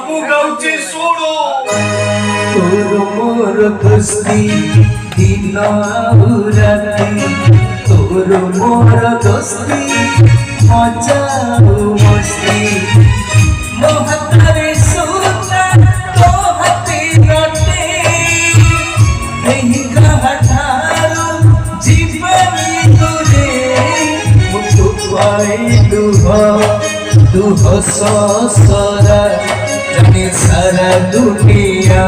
ମୁଁ ଗାଉଛି ଶୁଣୁ ତୋର ମୋର ଦୋସ୍ତି ଦିନ ଆଉ ରାତି ତୋର ମୋର ଦୋସ୍ତି ମଜା ଆଉ ମସ୍ତି ମୋ ହାତରେ ସୂତା ତୋ ହାତେ ରଟେ ଏହି କାହାଠାରୁ ଜୀବନି ଦୂରେ ମୁଁ ଛୁପାଇ ଲୁହ ସସରା ଜାଣି ସାରା ଦୁନିଆ